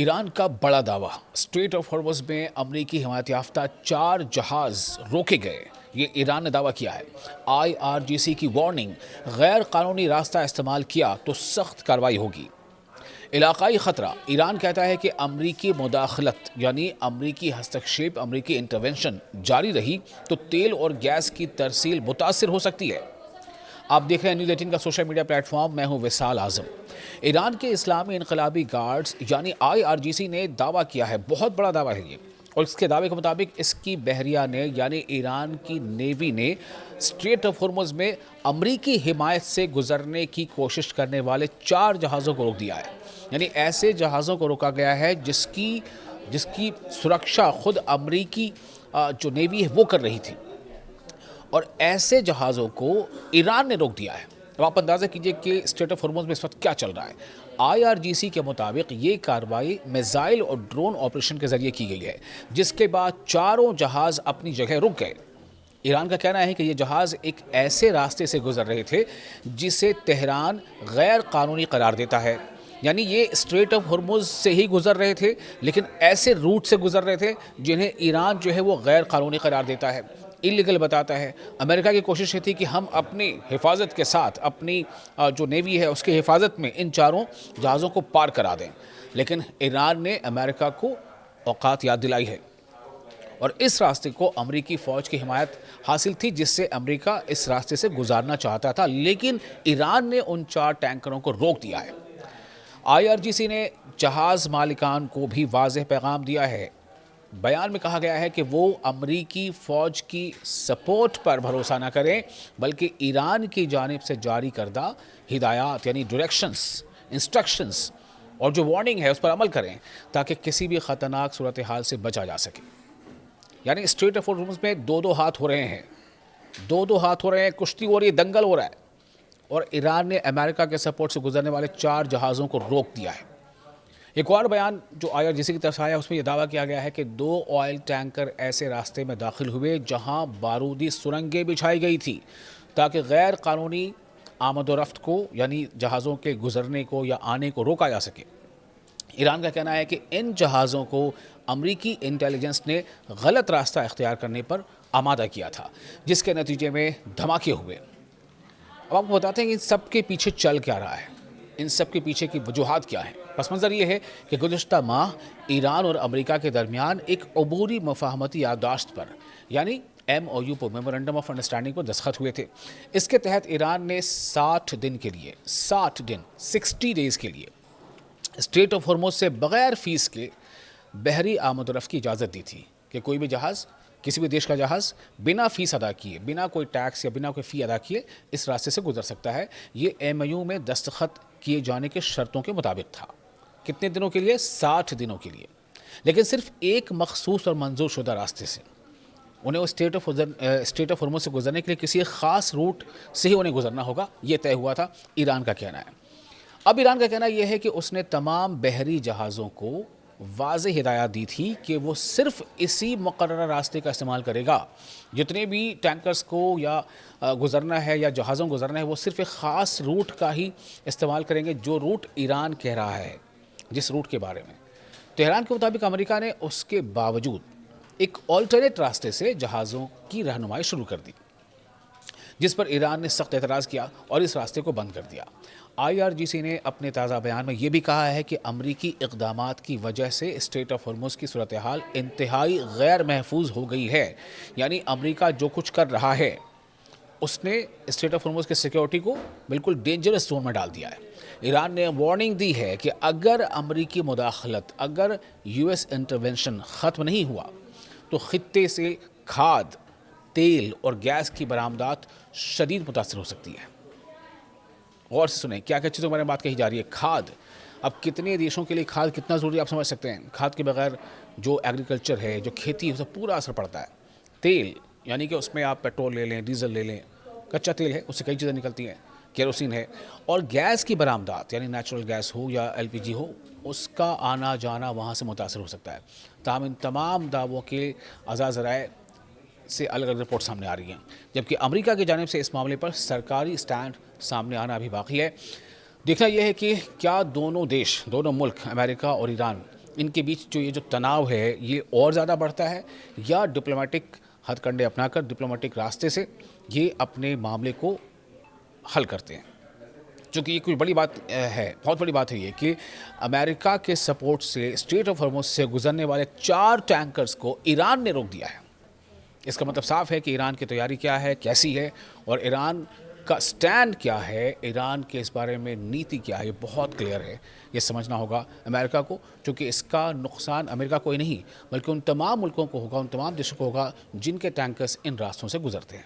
Iran का बड़ा दावा, स्ट्रेट ऑफ हॉर्मुज़ में अमरीकी हिमायत याफ्ता 4 जहाज़ रोके गए। ये ईरान ने दावा किया है। IRGC की वार्निंग, गैर कानूनी रास्ता इस्तेमाल किया तो सख्त कार्रवाई होगी। इलाकाई ख़तरा, ईरान कहता है कि अमरीकी मुदाखलत यानी अमरीकी हस्तक्षेप, अमरीकी इंटरवेंशन जारी रही तो तेल और गैस की तरसील मुतासिर हो सकती है। आप देख रहे हैं न्यूज़ 18 का सोशल मीडिया प्लेटफॉर्म। मैं हूं विशाल आजम। ईरान के इस्लामी इनकलाबी गार्ड्स यानी IRGC ने दावा किया है, बहुत बड़ा दावा है ये, और इसके दावे के मुताबिक इसकी बहरिया ने यानी ईरान की नेवी ने स्ट्रेट ऑफ हॉर्मुज़ में अमरीकी हिमायत से गुजरने की कोशिश करने वाले 4 जहाज़ों को रोक दिया है। यानी ऐसे जहाज़ों को रोका गया है जिसकी सुरक्षा खुद अमरीकी जो नेवी है वो कर रही थी, और ऐसे जहाज़ों को ईरान ने रोक दिया है। अब आप अंदाज़ा कीजिए कि स्ट्रेट ऑफ हॉर्मुज़ में इस वक्त क्या चल रहा है। IRGC के मुताबिक ये कार्रवाई मिसाइल और ड्रोन ऑपरेशन के जरिए की गई है, जिसके बाद चारों जहाज़ अपनी जगह रुक गए। ईरान का कहना है कि ये जहाज़ एक ऐसे रास्ते से गुजर रहे थे जिसे तेहरान गैर कानूनी करार देता है। यानी ये स्ट्रेट ऑफ हॉर्मुज़ से ही गुजर रहे थे, लेकिन ऐसे रूट से गुजर रहे थे जिन्हें ईरान जो है वो गैर कानूनी करार देता है, इलीगल बताता है। अमेरिका की कोशिश ये थी कि हम अपनी हिफाजत के साथ अपनी जो नेवी है उसकी हिफाजत में इन चारों जहाज़ों को पार करा दें, लेकिन ईरान ने अमेरिका को औकात याद दिलाई है, और इस रास्ते को अमरीकी फ़ौज की हिमायत हासिल थी, जिससे अमरीका इस रास्ते से गुजारना चाहता था, लेकिन ईरान ने उन 4 टैंकरों को रोक दिया है। IRGC ने जहाज़ मालिकान को भी वाज़ेह पैगाम दिया है। बयान में कहा गया है कि वो अमरीकी फ़ौज की सपोर्ट पर भरोसा न करें, बल्कि ईरान की जानिब से जारी करदा हिदायत यानी डायरेक्शंस, इंस्ट्रक्शंस और जो वार्निंग है उस पर अमल करें, ताकि किसी भी ख़तरनाक सूरत हाल से बचा जा सके। यानी स्ट्रेट ऑफ हॉर्मुज़ में 2-2 हाथ हो रहे हैं, 2-2 हाथ हो रहे हैं, कुश्ती हो रही है, दंगल हो रहा है, और ईरान ने अमेरिका के सपोर्ट से गुजरने वाले 4 जहाज़ों को रोक दिया है। एक और बयान जो IRGC की तरफ से आया, उसमें यह दावा किया गया है कि 2 ऑयल टैंकर ऐसे रास्ते में दाखिल हुए जहां बारूदी सुरंगें बिछाई गई थी, ताकि गैर कानूनी आमद-ओ-रफ्त को यानी जहाज़ों के गुजरने को या आने को रोका जा सके। ईरान का कहना है कि इन जहाज़ों को अमरीकी इंटेलिजेंस ने गलत रास्ता इख्तियार करने पर आमादा किया था, जिसके नतीजे में धमाके हुए। अब आपको बताते हैं कि इन सब के पीछे चल क्या रहा है, इन सब के पीछे की वजूहात क्या है। पस मंज़र ये है कि गुज़श्ता माह ईरान और अमेरिका के दरमियान एक अबूरी मफाहमती याददाश्त पर यानी MOU पर, मेमोरेंडम ऑफ अंडरस्टैंडिंग पर दस्तखत हुए थे। इसके तहत ईरान ने 60 दिन के लिए 60 डेज़ के लिए स्ट्रेट ऑफ हॉर्मुज़ से बग़ैर फ़ीस के बहरी आमद-ओ-रफ़्त की इजाज़त दी थी कि कोई भी जहाज़, किसी भी देश का जहाज़ बिना फ़ीस अदा किए, बिना कोई टैक्स या बिना कोई फ़ी अदा किए इस रास्ते से गुजर सकता है। ये MOU में दस्तखत किए जाने के शर्तों के मुताबिक था। कितने दिनों के लिए? 60 दिनों के लिए, लेकिन सिर्फ एक मखसूस और मंजूर शुदा रास्ते से। उन्हें उस स्ट्रेट ऑफ हॉर्मुज़ से गुजरने के लिए किसी ख़ास रूट से ही उन्हें गुजरना होगा, ये तय हुआ था, ईरान का कहना है। अब ईरान का कहना यह है कि उसने तमाम बहरी जहाज़ों को वाज़ेह हिदायत दी थी कि वो सिर्फ इसी मुक़र्रर रास्ते का इस्तेमाल करेगा। जितने भी टैंकर्स को या गुज़रना है या जहाज़ों को गुज़रना है, वो सिर्फ एक ख़ास रूट का ही इस्तेमाल करेंगे, जो रूट ईरान कह रहा है, जिस रूट के बारे में। तेहरान के मुताबिक अमेरिका ने उसके बावजूद एक ऑल्टरनेट रास्ते से जहाज़ों की रहनुमाई शुरू कर दी, जिस पर ईरान ने सख्त एतराज़ किया और इस रास्ते को बंद कर दिया। IRGC ने अपने ताज़ा बयान में ये भी कहा है कि अमरीकी इक़दामात की वजह से स्ट्रेट ऑफ हॉर्मुज़ की सूरत हाल इंतहाई गैर महफूज हो गई है। यानी अमरीका जो कुछ कर रहा है, उसने स्ट्रेट ऑफ हॉर्मुज़ की सिक्योरिटी को बिल्कुल डेंजरस जोन में डाल दिया है। ईरान ने वार्निंग दी है कि अगर अमरीकी मुदाखलत, अगर US इंटरवेंशन ख़त्म नहीं हुआ तो ख़ित्ते से खाद, तेल और गैस की बरामदात शदीद मुतासर हो सकती है। गौर से सुने क्या क्या चीज़ों के बारे में बात कही जा रही है। खाद, अब कितने देशों के लिए खाद कितना ज़रूरी है आप समझ सकते हैं। खाद के बगैर जो एग्रीकल्चर है, जो खेती है, उस पर पूरा असर पड़ता है। तेल, यानी कि उसमें आप पेट्रोल ले लें, डीजल ले लें, कच्चा तेल है, उससे कई चीज़ें निकलती हैं, केरोसिन है। और गैस की बरामदात यानी नेचुरल गैस हो या LPG हो, उसका आना जाना वहाँ से मुतासर हो सकता है। ताहम इन तमाम दावों के अज़ा-ज़राए से अलग अलग रिपोर्ट सामने आ रही हैं, जबकि अमेरिका की जानिब से इस मामले पर सरकारी स्टैंड सामने आना अभी बाकी है। देखना यह है कि क्या दोनों देश, दोनों मुल्क, अमेरिका और ईरान, इनके बीच जो ये जो तनाव है ये और ज़्यादा बढ़ता है, या डिप्लोमेटिक हथकंडे अपनाकर डिप्लोमेटिक रास्ते से ये अपने मामले को हल करते हैं। चूँकि ये कोई बड़ी बात है, बहुत बड़ी बात है ये कि अमेरिका के सपोर्ट से स्ट्रेट ऑफ हॉर्मुज़ से गुजरने वाले 4 टैंकर्स को ईरान ने रोक दिया है। इसका मतलब साफ है कि ईरान की तैयारी क्या है, कैसी है, और ईरान का स्टैंड क्या है, ईरान के इस बारे में नीति क्या है, ये बहुत क्लियर है। ये समझना होगा अमेरिका को, क्योंकि इसका नुकसान अमेरिका को ही नहीं बल्कि उन तमाम मुल्कों को होगा, उन तमाम देशों को होगा जिनके टैंकर्स इन रास्तों से गुजरते हैं।